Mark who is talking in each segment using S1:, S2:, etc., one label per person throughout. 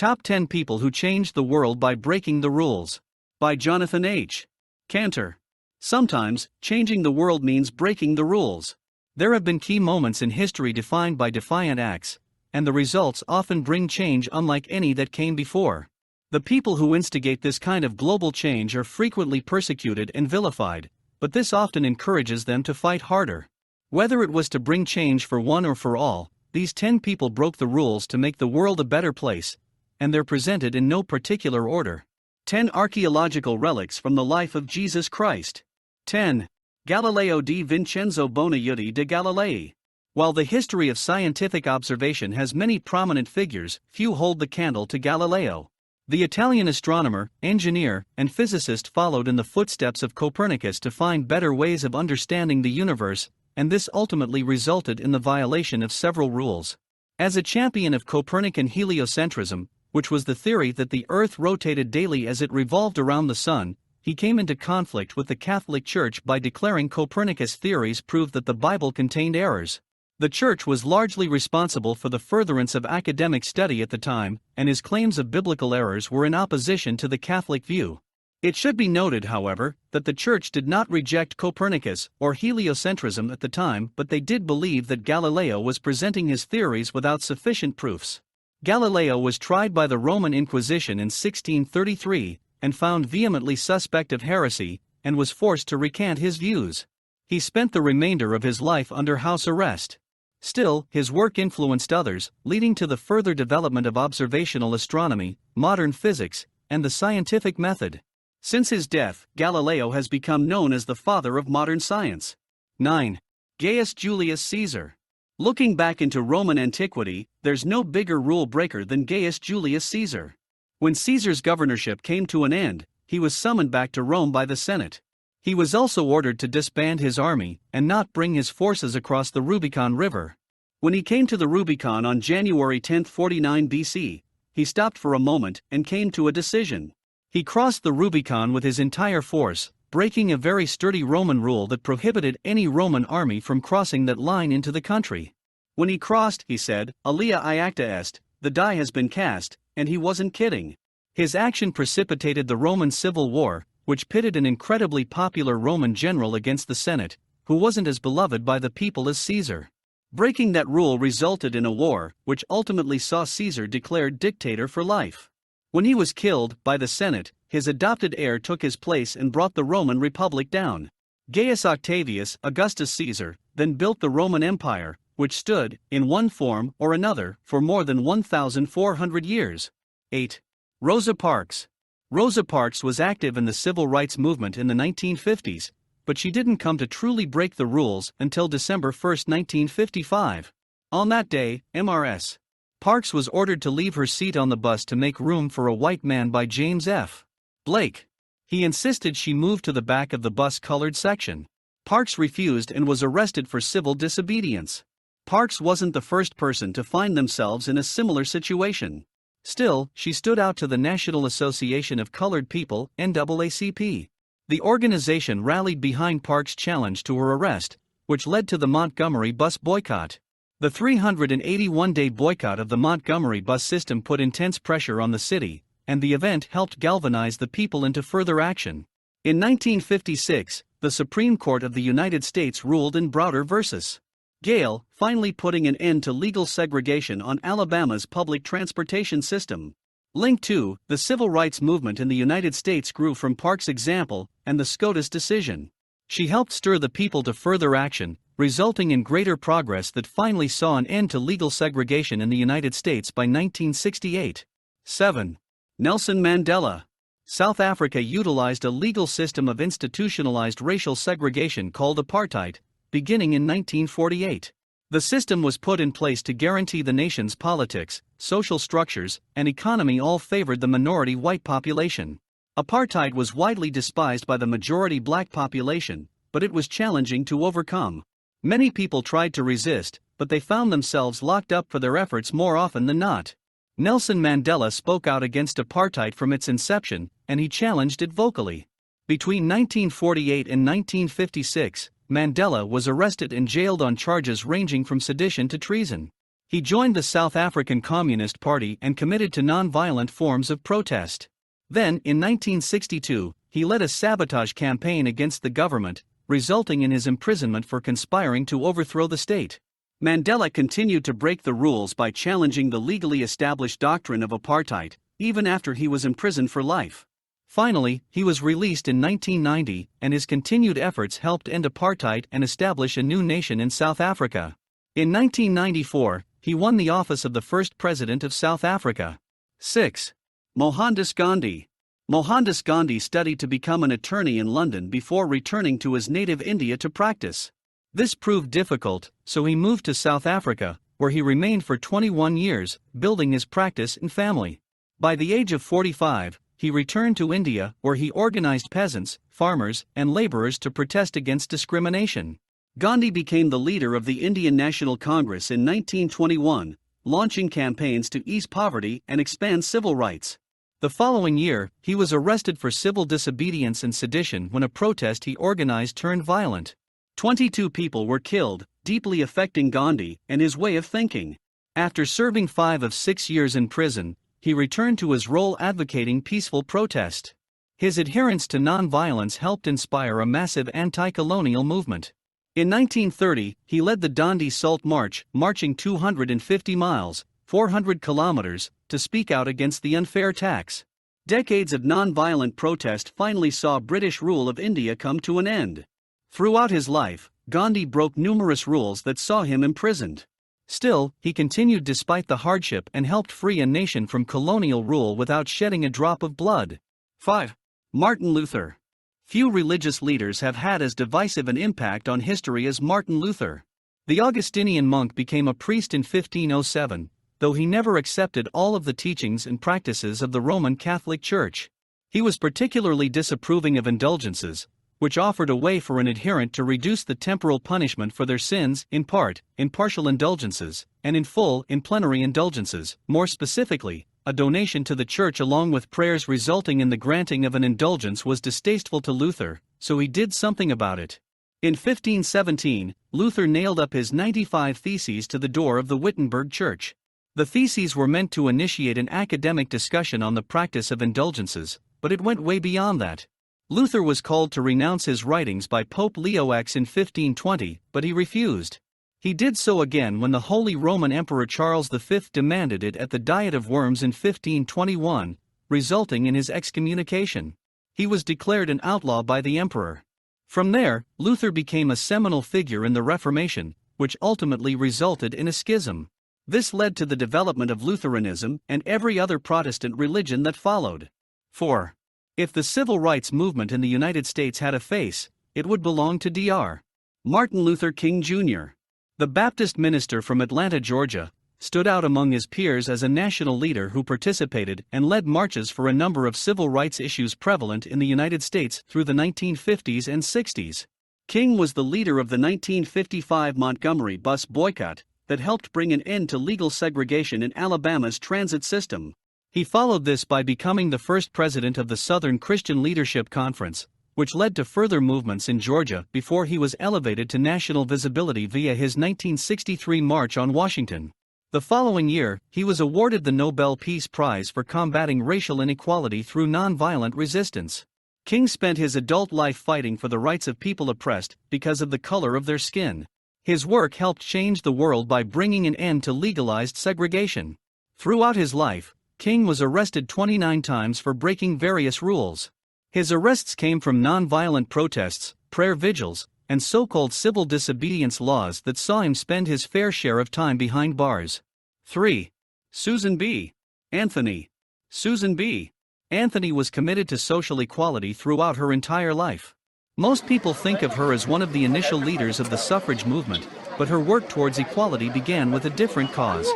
S1: Top 10 People Who Changed the World by Breaking the Rules. By Jonathan H. Cantor. Sometimes, changing the world means breaking the rules. There have been key moments in history defined by defiant acts, and the results often bring change unlike any that came before. The people who instigate this kind of global change are frequently persecuted and vilified, but this often encourages them to fight harder. Whether it was to bring change for one or for all, these 10 people broke the rules to make the world a better place, and they're presented in no particular order. 10 Archaeological Relics from the Life of Jesus Christ. 10. Galileo di Vincenzo Buonaiuti de Galilei. While the history of scientific observation has many prominent figures, few hold the candle to Galileo. The Italian astronomer, engineer, and physicist followed in the footsteps of Copernicus to find better ways of understanding the universe, and this ultimately resulted in the violation of several rules. As a champion of Copernican heliocentrism, which was the theory that the Earth rotated daily as it revolved around the Sun, he came into conflict with the Catholic Church by declaring Copernicus' theories proved that the Bible contained errors. The Church was largely responsible for the furtherance of academic study at the time, and his claims of biblical errors were in opposition to the Catholic view. It should be noted, however, that the Church did not reject Copernicus or heliocentrism at the time, but they did believe that Galileo was presenting his theories without sufficient proofs. Galileo was tried by the Roman Inquisition in 1633, and found vehemently suspect of heresy, and was forced to recant his views. He spent the remainder of his life under house arrest. Still, his work influenced others, leading to the further development of observational astronomy, modern physics, and the scientific method. Since his death, Galileo has become known as the father of modern science. 9. Gaius Julius Caesar. Looking back into Roman antiquity, there's no bigger rule breaker than Gaius Julius Caesar. When Caesar's governorship came to an end, he was summoned back to Rome by the Senate. He was also ordered to disband his army and not bring his forces across the Rubicon River. When he came to the Rubicon on January 10, 49 BC, he stopped for a moment and came to a decision. He crossed the Rubicon with his entire force, breaking a very sturdy Roman rule that prohibited any Roman army from crossing that line into the country. When he crossed, he said, "Alia iacta est," the die has been cast, and he wasn't kidding. His action precipitated the Roman Civil War, which pitted an incredibly popular Roman general against the Senate, who wasn't as beloved by the people as Caesar. Breaking that rule resulted in a war, which ultimately saw Caesar declared dictator for life. When he was killed by the Senate, his adopted heir took his place and brought the Roman Republic down. Gaius Octavius Augustus Caesar then built the Roman Empire, which stood, in one form or another, for more than 1,400 years. 8. Rosa Parks. Rosa Parks was active in the civil rights movement in the 1950s, but she didn't come to truly break the rules until December 1, 1955. On that day, Ms. Parks was ordered to leave her seat on the bus to make room for a white man by James F. Blake. He insisted she move to the back of the bus colored section. Parks refused and was arrested for civil disobedience. Parks wasn't the first person to find themselves in a similar situation. Still, she stood out to the National Association of Colored People, NAACP. The organization rallied behind Parks' challenge to her arrest, which led to the Montgomery bus boycott. The 381-day boycott of the Montgomery bus system put intense pressure on the city, and the event helped galvanize the people into further action. In 1956, the Supreme Court of the United States ruled in Browder v. Gale, finally putting an end to legal segregation on Alabama's public transportation system. Linked to, the civil rights movement in the United States grew from Parks' example and the SCOTUS decision. She helped stir the people to further action, resulting in greater progress that finally saw an end to legal segregation in the United States by 1968. 7. Nelson Mandela. South Africa utilized a legal system of institutionalized racial segregation called apartheid, beginning in 1948. The system was put in place to guarantee the nation's politics, social structures, and economy all favored the minority white population. Apartheid was widely despised by the majority black population, but it was challenging to overcome. Many people tried to resist, but they found themselves locked up for their efforts more often than not. Nelson Mandela spoke out against apartheid from its inception, and he challenged it vocally. Between 1948 and 1956, Mandela was arrested and jailed on charges ranging from sedition to treason. He joined the South African Communist Party and committed to non-violent forms of protest. Then, in 1962, he led a sabotage campaign against the government, resulting in his imprisonment for conspiring to overthrow the state. Mandela continued to break the rules by challenging the legally established doctrine of apartheid, even after he was imprisoned for life. Finally, he was released in 1990, and his continued efforts helped end apartheid and establish a new nation in South Africa. In 1994, he won the office of the first president of South Africa. 6. Mohandas Gandhi. Mohandas Gandhi studied to become an attorney in London before returning to his native India to practice. This proved difficult, so he moved to South Africa, where he remained for 21 years, building his practice and family. By the age of 45, he returned to India, where he organized peasants, farmers, and laborers to protest against discrimination. Gandhi became the leader of the Indian National Congress in 1921, launching campaigns to ease poverty and expand civil rights. The following year, he was arrested for civil disobedience and sedition when a protest he organized turned violent. 22 people were killed, deeply affecting Gandhi and his way of thinking. After serving 5 of 6 years in prison, he returned to his role advocating peaceful protest. His adherence to non-violence helped inspire a massive anti-colonial movement. In 1930, he led the Dandi Salt March, marching 250 miles, 400 kilometers, to speak out against the unfair tax. Decades of non-violent protest finally saw British rule of India come to an end. Throughout his life, Gandhi broke numerous rules that saw him imprisoned. Still, he continued despite the hardship and helped free a nation from colonial rule without shedding a drop of blood. 5. Martin Luther. Few religious leaders have had as divisive an impact on history as Martin Luther. The Augustinian monk became a priest in 1507, though he never accepted all of the teachings and practices of the Roman Catholic Church. He was particularly disapproving of indulgences, which offered a way for an adherent to reduce the temporal punishment for their sins, in part, in partial indulgences, and in full, in plenary indulgences. More specifically, a donation to the church along with prayers resulting in the granting of an indulgence was distasteful to Luther, so he did something about it. In 1517, Luther nailed up his 95 Theses to the door of the Wittenberg church. The theses were meant to initiate an academic discussion on the practice of indulgences, but it went way beyond that. Luther was called to renounce his writings by Pope Leo X in 1520, but he refused. He did so again when the Holy Roman Emperor Charles V demanded it at the Diet of Worms in 1521, resulting in his excommunication. He was declared an outlaw by the emperor. From there, Luther became a seminal figure in the Reformation, which ultimately resulted in a schism. This led to the development of Lutheranism and every other Protestant religion that followed. 4. If the civil rights movement in the United States had a face, it would belong to Dr. Martin Luther King Jr. The Baptist minister from Atlanta, Georgia, stood out among his peers as a national leader who participated and led marches for a number of civil rights issues prevalent in the United States through the 1950s and 60s. King was the leader of the 1955 Montgomery bus boycott that helped bring an end to legal segregation in Alabama's transit system. He followed this by becoming the first president of the Southern Christian Leadership Conference, which led to further movements in Georgia before he was elevated to national visibility via his 1963 March on Washington. The following year, he was awarded the Nobel Peace Prize for combating racial inequality through nonviolent resistance. King spent his adult life fighting for the rights of people oppressed because of the color of their skin. His work helped change the world by bringing an end to legalized segregation. Throughout his life, King was arrested 29 times for breaking various rules. His arrests came from nonviolent protests, prayer vigils, and so-called civil disobedience laws that saw him spend his fair share of time behind bars. 3. Susan B. Anthony. Susan B. Anthony was committed to social equality throughout her entire life. Most people think of her as one of the initial leaders of the suffrage movement, but her work towards equality began with a different cause.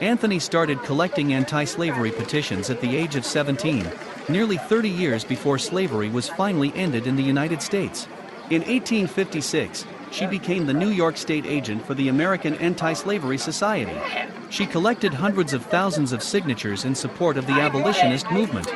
S1: Anthony started collecting anti-slavery petitions at the age of 17, nearly 30 years before slavery was finally ended in the United States. In 1856, she became the New York State agent for the American Anti-Slavery Society. She collected hundreds of thousands of signatures in support of the abolitionist movement.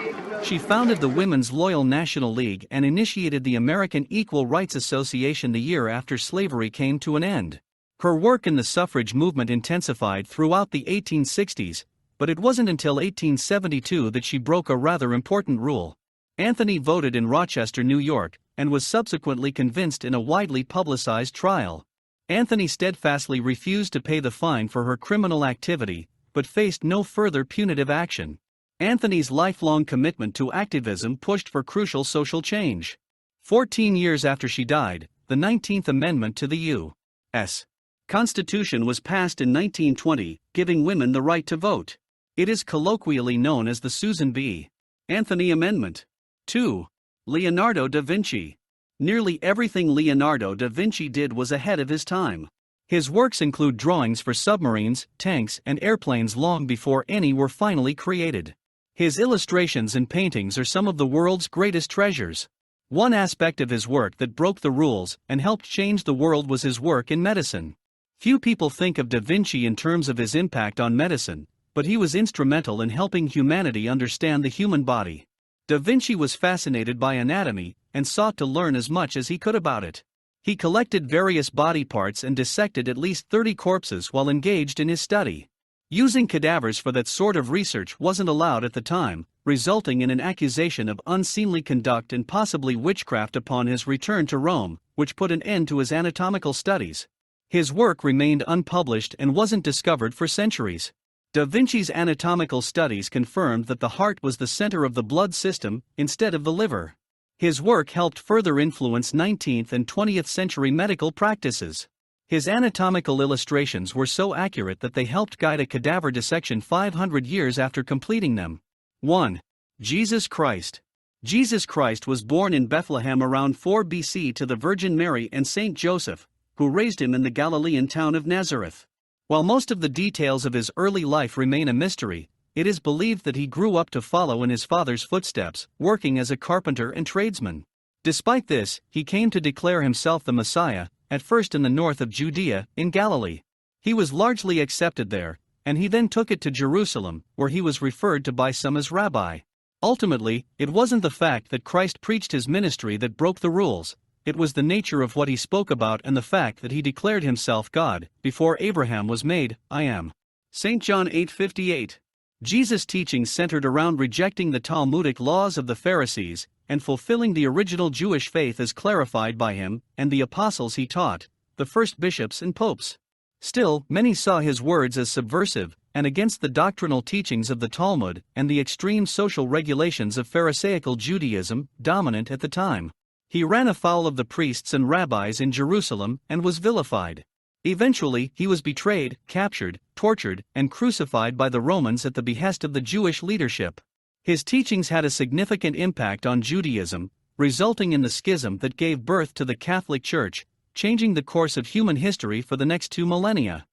S1: She founded the Women's Loyal National League and initiated the American Equal Rights Association the year after slavery came to an end. Her work in the suffrage movement intensified throughout the 1860s, but it wasn't until 1872 that she broke a rather important rule. Anthony voted in Rochester, New York, and was subsequently convinced in a widely publicized trial. Anthony steadfastly refused to pay the fine for her criminal activity, but faced no further punitive action. Anthony's lifelong commitment to activism pushed for crucial social change. 14 years after she died, the 19th Amendment to the U.S. Constitution was passed in 1920, giving women the right to vote. It is colloquially known as the Susan B. Anthony Amendment. 2. Leonardo da Vinci. Nearly everything Leonardo da Vinci did was ahead of his time. His works include drawings for submarines, tanks, and airplanes long before any were finally created. His illustrations and paintings are some of the world's greatest treasures. One aspect of his work that broke the rules and helped change the world was his work in medicine. Few people think of Da Vinci in terms of his impact on medicine, but he was instrumental in helping humanity understand the human body. Da Vinci was fascinated by anatomy and sought to learn as much as he could about it. He collected various body parts and dissected at least 30 corpses while engaged in his study. Using cadavers for that sort of research wasn't allowed at the time, resulting in an accusation of unseemly conduct and possibly witchcraft upon his return to Rome, which put an end to his anatomical studies. His work remained unpublished and wasn't discovered for centuries. Da Vinci's anatomical studies confirmed that the heart was the center of the blood system, instead of the liver. His work helped further influence 19th and 20th century medical practices. His anatomical illustrations were so accurate that they helped guide a cadaver dissection 500 years after completing them. 1. Jesus Christ. Jesus Christ was born in Bethlehem around 4 BC to the Virgin Mary and Saint Joseph, who raised him in the Galilean town of Nazareth. While most of the details of his early life remain a mystery, it is believed that he grew up to follow in his father's footsteps, working as a carpenter and tradesman. Despite this, he came to declare himself the Messiah, at first in the north of Judea, in Galilee. He was largely accepted there, and he then took it to Jerusalem, where he was referred to by some as Rabbi. Ultimately, it wasn't the fact that Christ preached his ministry that broke the rules. It was the nature of what he spoke about and the fact that he declared himself God, before Abraham was made, I am. St. John 8:58. Jesus' teachings centered around rejecting the Talmudic laws of the Pharisees, and fulfilling the original Jewish faith as clarified by him and the apostles he taught, the first bishops and popes. Still, many saw his words as subversive, and against the doctrinal teachings of the Talmud and the extreme social regulations of Pharisaical Judaism, dominant at the time. He ran afoul of the priests and rabbis in Jerusalem and was vilified. Eventually, he was betrayed, captured, tortured, and crucified by the Romans at the behest of the Jewish leadership. His teachings had a significant impact on Judaism, resulting in the schism that gave birth to the Catholic Church, changing the course of human history for the next 2 millennia.